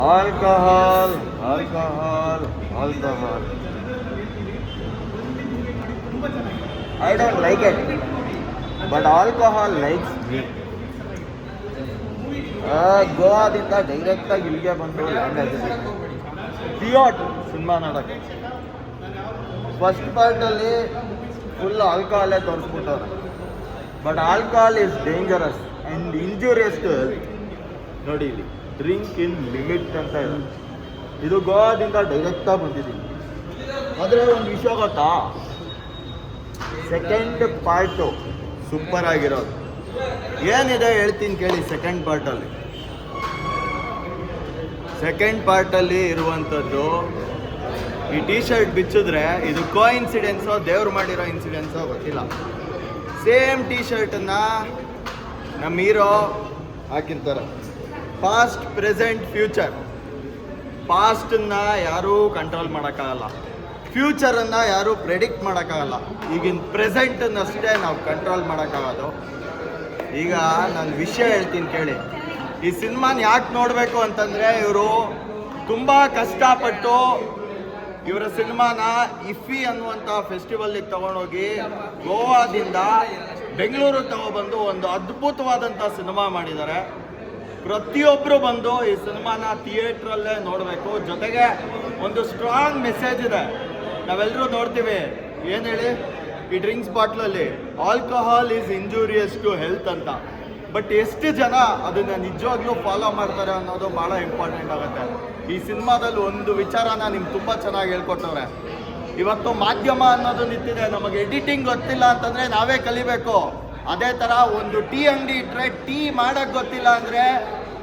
Alcohol, alcohol, alcohol. I don't like it, but alcohol likes me. ಗೋವಾದಿಂದ ಡೈರೆಕ್ಟಾಗಿ ಇಲ್ಲಿಗೆ ಬಂದು land ಆಗಿದೆ. ಪಿಯೋಟ್ ಸಿನಿಮಾ ನೋಡೋಕ್ಕೆ ಫಸ್ಟ್ ಪಾರ್ಟಲ್ಲಿ ಫುಲ್ ಆಲ್ಕೋಹಾಲೇ ತೋರಿಸ್ಬಿಟ್ಟವ್ರೆ. But alcohol is dangerous and injurious to health. ನೋಡಿ ಇಲ್ಲಿ ಡ್ರಿಂಕ್ ಇನ್ ಲಿಮಿಟ್ ಅಂತ ಇದೆ. ಇದು ಗೋವಾದಿಂದ ಡೈರೆಕ್ಟಾಗಿ ಬಂದಿದ್ದೀನಿ. ಆದರೆ ಒಂದು ವಿಷಯ ಗೊತ್ತಾ, ಸೆಕೆಂಡ್ ಪಾರ್ಟು ಸೂಪರ್ ಆಗಿರೋದು. ಏನಿದೆ ಹೇಳ್ತೀನಿ ಕೇಳಿ. ಸೆಕೆಂಡ್ ಪಾರ್ಟಲ್ಲಿ ಇರುವಂಥದ್ದು, ಈ ಟೀ ಶರ್ಟ್ ಬಿಚ್ಚಿದ್ರೆ ಇದು ಕೋ ಇನ್ಸಿಡೆನ್ಸೋ ದೇವ್ರು ಮಾಡಿರೋ ಇನ್ಸಿಡೆನ್ಸೋ ಗೊತ್ತಿಲ್ಲ. ಸೇಮ್ ಟೀ ಶರ್ಟನ್ನು ನಮ್ಮ ಹೀರೋ ಹಾಕಿರ್ತಾರೆ. Past, present, future. ಪಾಸ್ಟನ್ನು ಯಾರೂ ಕಂಟ್ರೋಲ್ ಮಾಡೋಕ್ಕಾಗಲ್ಲ, ಫ್ಯೂಚರನ್ನು ಯಾರೂ ಪ್ರೆಡಿಕ್ಟ್ ಮಾಡೋಕ್ಕಾಗಲ್ಲ. ಈಗಿನ ಪ್ರೆಸೆಂಟನ್ನಷ್ಟೇ ನಾವು ಕಂಟ್ರೋಲ್ ಮಾಡೋಕ್ಕಾಗೋದು. ಈಗ ನಾನು ವಿಷಯ ಹೇಳ್ತೀನಿ ಕೇಳಿ. ಈ ಸಿನಿಮಾನ ಯಾಕೆ ನೋಡಬೇಕು ಅಂತಂದರೆ, ಇವರು ತುಂಬ ಕಷ್ಟಪಟ್ಟು ಇವರ ಸಿನಿಮಾನ ಇಫಿ ಅನ್ನುವಂಥ ಫೆಸ್ಟಿವಲ್ಲಿಗೆ ತೊಗೊಂಡೋಗಿ ಗೋವಾದಿಂದ ಬೆಂಗಳೂರಿಗೆ ತಗೊಬಂದು ಒಂದು ಅದ್ಭುತವಾದಂಥ ಸಿನಿಮಾ ಮಾಡಿದ್ದಾರೆ. ಪ್ರತಿಯೊಬ್ಬರು ಬಂದು ಈ ಸಿನಿಮಾನ ಥಿಯೇಟ್ರಲ್ಲೇ ನೋಡಬೇಕು. ಜೊತೆಗೆ ಒಂದು ಸ್ಟ್ರಾಂಗ್ ಮೆಸೇಜ್ ಇದೆ. ನಾವೆಲ್ಲರೂ ನೋಡ್ತೀವಿ, ಏನು ಹೇಳಿ, ಈ ಡ್ರಿಂಕ್ಸ್ ಬಾಟ್ಲಲ್ಲಿ alcohol is injurious to health ಅಂತ. ಬಟ್ ಎಷ್ಟು ಜನ ಅದನ್ನು ನಿಜವಾಗ್ಲೂ ಫಾಲೋ ಮಾಡ್ತಾರೆ ಅನ್ನೋದು ಭಾಳ ಇಂಪಾರ್ಟೆಂಟ್ ಆಗುತ್ತೆ. ಈ ಸಿನಿಮಾದಲ್ಲಿ ಒಂದು ವಿಚಾರನ ನಿಮ್ಗೆ ತುಂಬ ಚೆನ್ನಾಗಿ ಹೇಳ್ಕೊಟ್ಟವ್ರೆ. ಇವತ್ತು ಮಾಧ್ಯಮ ಅನ್ನೋದು ನಿಂತಿದೆ. ನಮಗೆ ಎಡಿಟಿಂಗ್ ಗೊತ್ತಿಲ್ಲ ಅಂತಂದರೆ ನಾವೇ ಕಲಿಬೇಕು. ಅದೇ ಥರ ಒಂದು ಟೀ ಅಂಗಡಿ ಇಟ್ಟರೆ ಟೀ ಮಾಡೋಕ್ಕೆ ಗೊತ್ತಿಲ್ಲ ಅಂದರೆ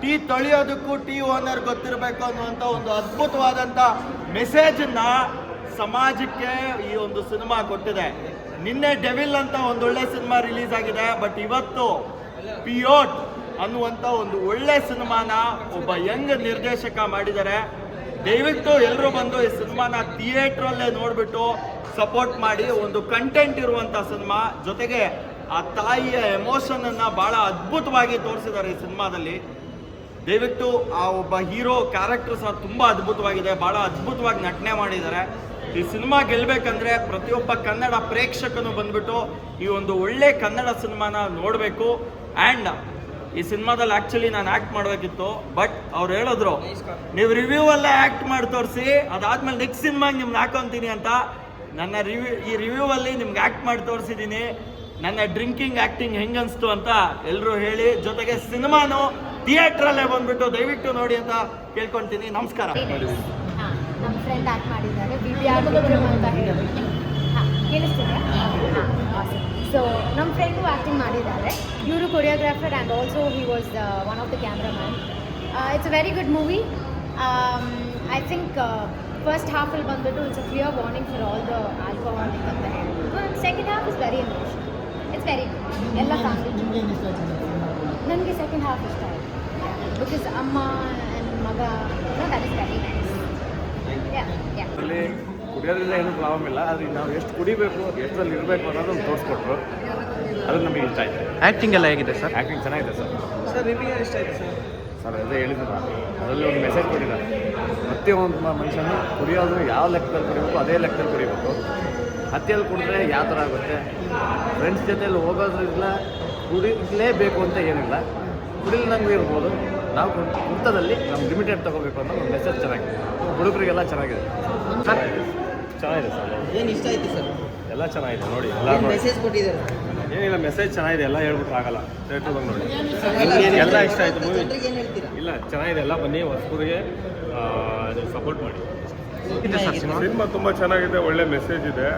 ಟೀ ತೊಳೆಯೋದಕ್ಕೂ ಟೀ ಓನರ್ ಗೊತ್ತಿರಬೇಕು ಅನ್ನುವಂಥ ಒಂದು ಅದ್ಭುತವಾದಂಥ ಮೆಸೇಜನ್ನು ಸಮಾಜಕ್ಕೆ ಈ ಒಂದು ಸಿನಿಮಾ ಕೊಟ್ಟಿದೆ. ನಿನ್ನೆ ಡೆವಿಲ್ ಅಂತ ಒಂದೊಳ್ಳೆ ಸಿನಿಮಾ ರಿಲೀಸ್ ಆಗಿದೆ. ಬಟ್ ಇವತ್ತು ಪಿಯೋಟ್ ಅನ್ನುವಂಥ ಒಂದು ಒಳ್ಳೆ ಸಿನಿಮಾನ ಒಬ್ಬ ಯಂಗ್ ನಿರ್ದೇಶಕ ಮಾಡಿದ್ದಾರೆ. ದಯವಿಟ್ಟು ಎಲ್ಲರೂ ಬಂದು ಈ ಸಿನಿಮಾನ ಥಿಯೇಟ್ರಲ್ಲೇ ನೋಡಿಬಿಟ್ಟು ಸಪೋರ್ಟ್ ಮಾಡಿ. ಒಂದು ಕಂಟೆಂಟ್ ಇರುವಂಥ ಸಿನಿಮಾ, ಜೊತೆಗೆ ಆ ತಾಯಿಯ ಎಮೋಷನನ್ನು ಭಾಳ ಅದ್ಭುತವಾಗಿ ತೋರಿಸಿದ್ದಾರೆ ಈ ಸಿನಿಮಾದಲ್ಲಿ. ದಯವಿಟ್ಟು ಆ ಒಬ್ಬ ಹೀರೋ ಕ್ಯಾರೆಕ್ಟರ್ ಸಹ ತುಂಬ ಅದ್ಭುತವಾಗಿದೆ. ಭಾಳ ಅದ್ಭುತವಾಗಿ ನಟನೆ ಮಾಡಿದ್ದಾರೆ. ಈ ಸಿನಿಮಾ ಗೆಲ್ಲಬೇಕಂದ್ರೆ ಪ್ರತಿಯೊಬ್ಬ ಕನ್ನಡ ಪ್ರೇಕ್ಷಕನು ಬಂದ್ಬಿಟ್ಟು ಈ ಒಂದು ಒಳ್ಳೆ ಕನ್ನಡ ಸಿನಿಮಾನ ನೋಡಬೇಕು. ಆ್ಯಂಡ್ ಈ ಸಿನಿಮಾದಲ್ಲಿ ಆ್ಯಕ್ಚುಲಿ ನಾನು ಆ್ಯಕ್ಟ್ ಮಾಡಬೇಕಿತ್ತು, ಬಟ್ ಅವ್ರು ಹೇಳಿದ್ರು ನೀವು ರಿವ್ಯೂವಲ್ಲೇ ಆ್ಯಕ್ಟ್ ಮಾಡಿ ತೋರಿಸಿ, ಅದಾದಮೇಲೆ ನೆಕ್ಸ್ಟ್ ಸಿನಿಮಾಗೆ ನಿಮ್ಗೆ ಹಾಕೊತೀನಿ ಅಂತ. ನನ್ನ ಈ ರಿವ್ಯೂವಲ್ಲಿ ನಿಮ್ಗೆ ಆ್ಯಕ್ಟ್ ಮಾಡಿ ತೋರಿಸಿದ್ದೀನಿ. ನನ್ನ ಡ್ರಿಂಕಿಂಗ್ ಆ್ಯಕ್ಟಿಂಗ್ ಹೆಂಗೆ ಅನಿಸ್ತು ಅಂತ ಎಲ್ಲರೂ ಹೇಳಿ. ಜೊತೆಗೆ ಸಿನಿಮಾನು ಥಿಯೇಟ್ರಲ್ಲೇ ಬಂದ್ಬಿಟ್ಟು ದಯವಿಟ್ಟು ನೋಡಿ ಅಂತ ಕೇಳ್ಕೊಳ್ತೀನಿ. ನಮಸ್ಕಾರ. ನಮ್ಮ ಫ್ರೆಂಡ್ ಆ್ಯಕ್ಟ್ ಮಾಡಿದ್ದಾರೆ, ವಿಕ್ರಮ್ ಅಂತ ಹೇಳಿ. ಕೇಳಿಸ್ತಿದೆ? ಸೊ ನಮ್ಮ ಫ್ರೆಂಡು ಆ್ಯಕ್ಟಿಂಗ್ ಮಾಡಿದ್ದಾರೆ. ಇವರು choreographer and also he was one of the cameraman. It's a very good movie. I think first ಹಾಫಲ್ಲಿ ಬಂದ್ಬಿಟ್ಟು it's a clear warning for all the alcoholic ಅಂತ ಹೇಳ್ಬಿಟ್ಟು. Second half is very emotional. It's very good. ಎಲ್ಲ family. ನನಗೆ second half ಇಷ್ಟ ಆಯಿತು. Because ಅಮ್ಮ and ಮಗ, ದಟ್ ಇಸ್ ವೆರಿ ನೈಸ್. ಕುಡಿಯೋದ್ರಿಂದ ಏನೂ ಪ್ರಾಬ್ಲಮ್ ಇಲ್ಲ. ಆದರೆ ನಾವು ಎಷ್ಟು ಕುಡಿಬೇಕು, ಎಷ್ಟರಲ್ಲಿ ಇರಬೇಕು ಅನ್ನೋದನ್ನು ತೋರಿಸ್ಕೊಟ್ರು. ಅದು ನಮಗೆ ಇಷ್ಟ ಆಯಿತು. ಆ್ಯಕ್ಟಿಂಗ್ ಎಲ್ಲ ಹೇಗಿದೆ ಸರ್? ಆ್ಯಕ್ಟಿಂಗ್ ಚೆನ್ನಾಗಿದೆ ಸರ್. ನಿಮಗೆ ಇಷ್ಟ ಆಯಿತು ಸರ್ ಅದೇ ಹೇಳಿದ್ರು, ಅದರಲ್ಲಿ ಒಂದು ಮೆಸೇಜ್ ಕೊಟ್ಟಿದ್ದಾರೆ. ಪ್ರತಿಯೊಂದು ಮನುಷ್ಯನು ಕುಡಿಯೋದು ಯಾವ ಲೆಕ್ಕದಲ್ಲಿ ಕುಡಿಬೇಕು ಅದೇ ಲೆಕ್ಕದಲ್ಲಿ ಕುಡಿಬೇಕು. ಹತ್ತಿಯಲ್ಲಿ ಕುಡಿದ್ರೆ ಯಾವ ಥರ ಆಗುತ್ತೆ. ಫ್ರೆಂಡ್ಸ್ ಜೊತೆಯಲ್ಲಿ ಹೋಗೋದ್ರಿಂದ ಕುಡಿಲೇಬೇಕು ಅಂತ ಏನಿಲ್ಲ. ಕುಡಿಲಿನಂಗೂ ಇರ್ಬೋದು. ನಾವು ಕುರ್ತದಲ್ಲಿ ನಮ್ಮ ಲಿಮಿಟೆಡ್ ತೊಗೋಬೇಕು ಅನ್ನೋ ಒಂದು ಮೆಸೇಜ್ ಚೆನ್ನಾಗಿದೆ. ಹುಡುಗರಿಗೆಲ್ಲ ಚೆನ್ನಾಗಿದೆ ಸರ್. ಚೆನ್ನಾಗಿದೆ ಸರ್. ಏನು ಇಷ್ಟ ಆಯಿತು ಸರ್? ಎಲ್ಲ ಚೆನ್ನಾಗಿದೆ ನೋಡಿ. ಎಲ್ಲ ಮೆಸೇಜ್ ಕೊಟ್ಟಿದ್ದಾರೆ. ಏನಿಲ್ಲ, ಮೆಸೇಜ್ ಚೆನ್ನಾಗಿದೆ. ಎಲ್ಲ ಹೇಳ್ಬಿಟ್ರೆ ಆಗಲ್ಲ. ಥಿಯೇಟ್ರ್ ಬಂದು ನೋಡಿ. ಎಲ್ಲ ಇಷ್ಟ ಆಯಿತು ಮೂವಿ. ಇಲ್ಲ ಚೆನ್ನಾಗಿದೆ. ಎಲ್ಲ ಬನ್ನಿ, ಹೊಸಬರಿಗೆ ಸಪೋರ್ಟ್ ಮಾಡಿ. ಸಿನಿಮಾ ತುಂಬ ಚೆನ್ನಾಗಿದೆ. ಒಳ್ಳೆ ಮೆಸೇಜ್ ಇದೆ.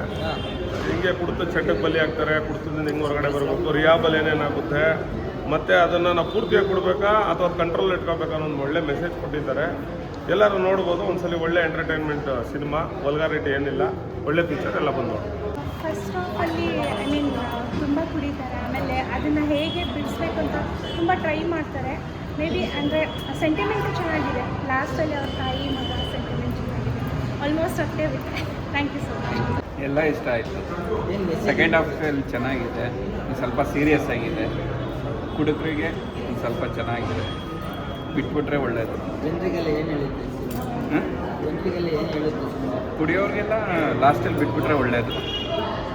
ಹಿಂಗೆ ಕುಡಿತ ಚಟಕ್ಕೆ ಬಲಿ ಆಗ್ತಾರೆ, ಕುಡಿತದಿಂದ ಹಿಂಗೆ ಹೊರಗಡೆ ಬರಬೇಕು, ರಿಯಾಬಲ್ ಏನೇನಾಗುತ್ತೆ, ಮತ್ತು ಅದನ್ನು ನಾವು ಪೂರ್ತಿಯಾಗಿ ಕೊಡಬೇಕಾ ಅಥವಾ ಕಂಟ್ರೋಲ್ ಇಟ್ಕೋಬೇಕಾ ಅನ್ನೋ ಒಂದು ಒಳ್ಳೆ ಮೆಸೇಜ್ ಕೊಟ್ಟಿದ್ದಾರೆ. ಎಲ್ಲರೂ ನೋಡ್ಬೋದು. ಒಂದ್ಸಲಿ ಒಳ್ಳೆ ಎಂಟರ್ಟೈನ್ಮೆಂಟ್ ಸಿನಿಮಾ. ವಲ್ಗಾರಿಟಿ ಏನಿಲ್ಲ, ಒಳ್ಳೆ ಪಿಕ್ಚರ್. ಎಲ್ಲ ಬಂದು ಫಸ್ಟ್ ಹಾಫಲ್ಲಿ ಐ ಮೀನ್ ತುಂಬ ಕುಡಿತಾರೆ. ಆಮೇಲೆ ಅದನ್ನು ಹೇಗೆ ಬಿಡಿಸ್ಬೇಕು ಅಂತ ತುಂಬ ಟ್ರೈ ಮಾಡ್ತಾರೆ. ಮೇ ಬಿ ಅಂದರೆ ಸೆಂಟಿಮೆಂಟು ಚೆನ್ನಾಗಿದೆ. ಲಾಸ್ಟಲ್ಲಿ ಅವ್ರ ತಾಯಿ ಮಗ ಸೆಂಟಿಮೆಂಟ್ ಚೆನ್ನಾಗಿದೆ. ಆಲ್ಮೋಸ್ಟ್ ಅಷ್ಟೇ ಬಿಟ್ಟೆ. Thank you so much. ಎಲ್ಲ ಇಷ್ಟ ಆಯಿತು. ಸೆಕೆಂಡ್ ಹಾಫಲ್ಲಿ ಚೆನ್ನಾಗಿದೆ, ಸ್ವಲ್ಪ ಸೀರಿಯಸ್ ಆಗಿದೆ. ಹುಡುಗರಿಗೆ ಸ್ವಲ್ಪ ಚೆನ್ನಾಗಿದೆ. ಬಿಟ್ಬಿಟ್ರೆ ಒಳ್ಳೆಯದು. ಜನರಿಗೆಲ್ಲ ಏನು ಹೇಳುತ್ತೆ ಜನರಿಗೆಲ್ಲ ಏನು ಹೇಳುತ್ತೆ ಕುಡಿಯೋರಿಗೆಲ್ಲ ಲಾಸ್ಟಲ್ಲಿ ಬಿಟ್ಬಿಟ್ರೆ ಒಳ್ಳೆಯದು.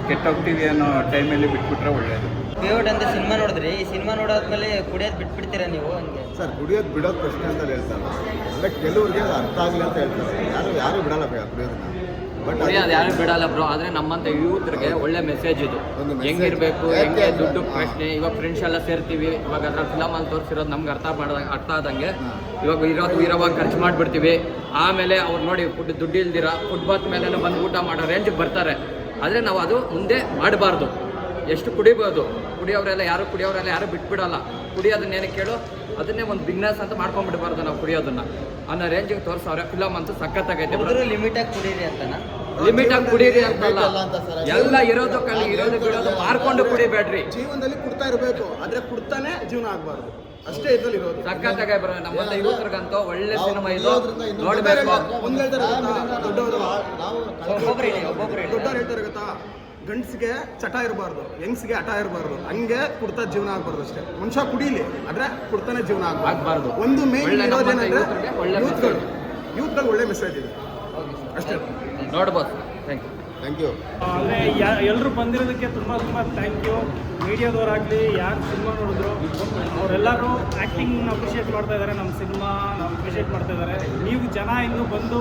ಕೆಟ್ಟೋಗ್ತೀವಿ ಅನ್ನೋ ಟೈಮಲ್ಲಿ ಬಿಟ್ಬಿಟ್ರೆ ಒಳ್ಳೆಯದು. ಫೇವರ್ಟ್ ಅಂತ ಸಿನಿಮಾ ನೋಡಿದ್ರಿ, ಈ ಸಿನಿಮಾ ನೋಡಾದ್ಮೇಲೆ ಕುಡಿಯೋದು ಬಿಟ್ಬಿಡ್ತೀರಾ ನೀವು ಹಂಗೆ? ಸರ್ ಕುಡಿಯೋದು ಬಿಡೋದು ಪ್ರಶ್ನೆ ಅಂತ ಹೇಳ್ತಾರೆ. ಅಂದರೆ ಕೆಲವ್ರಿಗೆ ಅದು ಅರ್ಥ ಆಗಲಿ ಅಂತ ಹೇಳ್ತಾರೆ. ಯಾರು ಬಿಡಲ್ಲ ಕುಡಿಯೋದನ್ನ. ಬಟ್ ಅದು ಯಾರು ಬಿಡಲ್ಲ ಬ್ರೋ. ಆದರೆ ನಮ್ಮಂಥ ಯೂತ್ರಿಗೆ ಒಳ್ಳೆ ಮೆಸೇಜ್ ಇದು. ಒಂದು message. ಹೆಂಗಿರಬೇಕು, ಯಾಕೆ ಹೆಂಗೆ ಅದು? ದುಡ್ಡು ಪ್ರಶ್ನೆ. ಇವಾಗ ಫ್ರೆಂಡ್ಸ್ ಎಲ್ಲ ಸೇರ್ತೀವಿ, ಇವಾಗ ಅದ್ರ ಫಿಲಮಲ್ಲಿ ತೋರಿಸಿರೋದು ನಮ್ಗೆ ಅರ್ಥ ಆದಂಗೆ ಇವಾಗ ಇರೋವಾಗ ಖರ್ಚು ಮಾಡಿಬಿಡ್ತೀವಿ. ಆಮೇಲೆ ಅವ್ರು ನೋಡಿ ದುಡ್ಡು ಇಲ್ದಿರ ಫುಟ್ಪಾತ್ ಮೇಲೆ ಬಂದು ಊಟ ಮಾಡೋ ರೇಂಜಿಗೆ ಬರ್ತಾರೆ. ಆದರೆ ನಾವು ಅದು ಮುಂದೆ ಮಾಡಬಾರ್ದು. ಎಷ್ಟು ಕುಡಿಬೋದು, ಕುಡಿಯೋರೆಲ್ಲ ಯಾರು ಬಿಟ್ಬಿಡಲ್ಲ. ಕುಡಿಯೋದನ್ನೇನು ಕೇಳು, ಅದನ್ನೇ ಒಂದು ಬಿಸ್ನೆಸ್ ಅಂತ ಮಾಡ್ಕೊಂಡ್ಬಿಡ್ಬಾರ್ದು ನಾವು ಕುಡಿಯೋದನ್ನ ಅನ್ನೋ ರೇಂಜಿಗೆ ತೋರಿಸವ್ರೆ. ಫಿಲಮ್ ಅಂತೂ ಸಖತ್ತಾಗೈತೆ. ಲಿಮಿಟಾಗಿ ಕುಡೀರಿ ಅಂತನಾ? ಲಿಮಿಟಾಗಿ ಕುಡೀರಿ ಅಂತಲ್ಲ, ಅಂತ ಸರ್. ಎಲ್ಲ ಇರೋದು ಬಿಡೋದು ಮಾರ್ಕೊಂಡು ಕುಡಿಬೇಡ್ರಿ. ಜೀವನದಲ್ಲಿ ಕುಡ್ತಾ ಇರಬೇಕು, ಆದರೆ ಕುಡ್ತಾನೆ ಜೀವನ ಆಗಬಾರ್ದು. ಅಷ್ಟೇ ಇದ್ರಲ್ಲಿ ಇರೋದು. ಸಖತ್ತಾಗೆ ಬರೋ ನಮ್ಮಂತ ಯುವಕರಿಗಂತೂ ಒಳ್ಳೆ ಸಿನಿಮಾ ಇದು, ನೋಡ್ಬೇಕು. ಒಂದು ಹೇಳ್ತಾರೆ ದೊಡ್ಡವರು ಒಬ್ಬೊಬ್ರು ಹೇಳ್ತಾರೆ ಗೊತ್ತಾ, ಗಂಡ್ಸಿಗೆ ಚಟ ಇರಬಾರ್ದು, ಹೆಂಗ್ಸಿಗೆ ಹಠ ಇರಬಾರ್ದು. ಹಂಗೆ ಕುಡ್ತಾ ಜೀವನ ಆಗ್ಬಾರ್ದು ಅಷ್ಟೇ. ಮನುಷ್ಯ ಕುಡೀಲಿ, ಆದ್ರೆ ಕುಡ್ತಾನೆ ಜೀವನ ಆಗ್ಬಾರ್ದು. ಒಂದು ಮೇನ್ ಒಳ್ಳೆ ಇರೋದೇನಂದ್ರೆ ಯೂತ್ಗಳಿಗೆ ಒಳ್ಳೆ ಯೂತ್ಗಳು ಒಳ್ಳೆ ಮೆಸೇಜ್ ಇದೆ ಅಷ್ಟೇ. ನೋಡ್ಬೋದು. Thank you. Thank you. ಎಲ್ಲರೂ ಬಂದಿರೋದಕ್ಕೆ ತುಂಬ ಥ್ಯಾಂಕ್ ಯು. ಮೀಡಿಯಾದವರಾಗಲಿ ಯಾರು ಸಿನಿಮಾ ನೋಡಿದ್ರು ಅವರೆಲ್ಲರೂ ಆ್ಯಕ್ಟಿಂಗ್ ಅಪ್ರಿಷಿಯೇಟ್ ಮಾಡ್ತಾ ಇದ್ದಾರೆ. ನಮ್ಮ ಸಿನಿಮಾ ಅಪ್ರಿಷಿಯೇಟ್ ಮಾಡ್ತಾ ಇದ್ದಾರೆ. ನೀವು ಜನ ಇನ್ನೂ ಬಂದು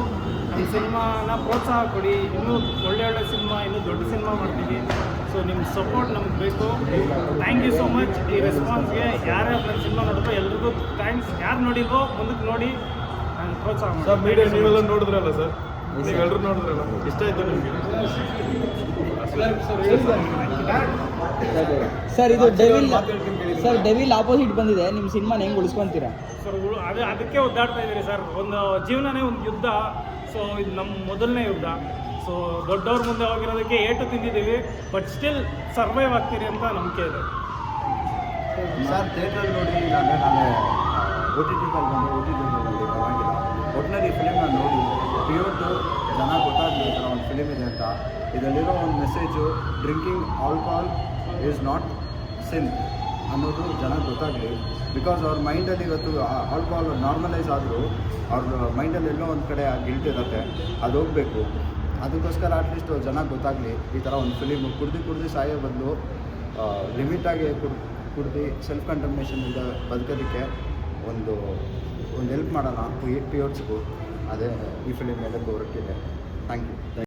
ನಮ್ಮ ಸಿನಿಮಾನ ಪ್ರೋತ್ಸಾಹ ಕೊಡಿ. ಇನ್ನೂ ಒಳ್ಳೆ ಸಿನಿಮಾ, ಇನ್ನೂ ದೊಡ್ಡ ಸಿನಿಮಾ ಮಾಡ್ತೀವಿ. ಸೊ ನಿಮ್ಮ ಸಪೋರ್ಟ್ ನಮ್ಗೆ ಬೇಕು. ಥ್ಯಾಂಕ್ ಯು ಸೋ ಮಚ್ ಈ ರೆಸ್ಪಾನ್ಸ್ಗೆ. ಯಾರ್ಯಾರು ನನ್ನ ಸಿನಿಮಾ ನೋಡಿದ್ರು ಎಲ್ರಿಗೂ ಥ್ಯಾಂಕ್ಸ್. ಯಾರು ನೋಡಿಲ್ವೋ ಮುಂದಕ್ಕೆ ನೋಡಿ ಪ್ರೋತ್ಸಾಹ ಮಾಡಿ. ಸರ್ ಮೀಡಿಯಾ ನೀವೆಲ್ಲ ನೋಡಿದ್ರಲ್ಲ ಸರ್, ನೀವೆಲ್ಲರೂ ನೋಡಿದ್ರಲ್ಲ, ಇಷ್ಟ ಆಯ್ತು ನಿಮಗೆ? ಸರ್ ಇದು ಡೆವಿಲ್ ಆಪೋಸಿಟ್ ಬಂದಿದೆ, ನಿಮ್ಮ ಸಿನಿಮಾನ ಹೆಂಗೆ ಉಳಿಸ್ಕೊಂತೀರಾ? ಸರ್ ಅದಕ್ಕೆ ಒದ್ದಾಡ್ತಾ ಇದ್ದೀರಿ ಸರ್. ಒಂದು ಜೀವನನೇ ಒಂದು ಯುದ್ಧ. ಸೊ ಇದು ನಮ್ಮ ಮೊದಲನೇ ಯುದ್ಧ. ಸೊ ದೊಡ್ಡವ್ರ ಮುಂದೆ ಹೋಗಿರೋದಕ್ಕೆ ಏಟು ತಿಂದಿದ್ದೀವಿ, ಬಟ್ ಸ್ಟಿಲ್ ಸರ್ವೈವ್ ಆಗ್ತೀರಿ ಅಂತ ನಂಬಿಕೆ ಇದೆ. ಸರ್ ಥಿಯೇಟ್ರಲ್ಲಿ ನೋಡಿ, ಇಲ್ಲಾಂದರೆ ನಾಳೆ OTT ಬಂದು OTTನಲ್ಲಿ ಪರವಾಗಿಲ್ಲ. ಒಟ್ಟಿನಲ್ಲಿ ಫಿಲಿಮ್ನ ನೋಡಿ ಪ್ಯೂರ್ಟು ಜನ ಗೊತ್ತಾಗಲಿ ಈ ಥರ ಒಂದು ಫಿಲಿಮ್ ಇದೆ ಅಂತ. ಇದರಲ್ಲಿರೋ ಒಂದು message, drinking alcohol is not sin ಅನ್ನೋದು ಜನ ಗೊತ್ತಾಗಲಿ. ಬಿಕಾಸ್ ಅವ್ರ ಮೈಂಡಲ್ಲಿ ಇವತ್ತು ಆಲ್ಕೋಹಾಲ್ ನಾರ್ಮಲೈಸ್ ಆದರೂ ಅವ್ರ ಮೈಂಡಲ್ಲಿ ಎಲ್ಲೋ ಒಂದು ಕಡೆ ಆ ಗಿಲ್ಟ್ ಇರುತ್ತೆ, ಅದು ಹೋಗಬೇಕು. ಅದಕ್ಕೋಸ್ಕರ ಅಟ್ಲೀಸ್ಟ್ ಜನ ಗೊತ್ತಾಗಲಿ ಈ ಥರ ಒಂದು ಫಿಲಿಮು. ಕುಡ್ದು ಸಾಯೋ ಬದಲು ಲಿಮಿಟಾಗಿ ಕುಡ್ದು ಸೆಲ್ಫ್ ಕಂಟಮಿನೇಷನಿಂದ ಬದುಕೋದಕ್ಕೆ ಒಂದು ಹೆಲ್ಪ್ ಮಾಡೋಣ ಪಿಯೋರ್ಸ್ಗೂ. ಅದೇ ಈ ಫಿಲಿಮ್ ಮೇಲೆ ಹೊರಟಿದೆ. Thank you.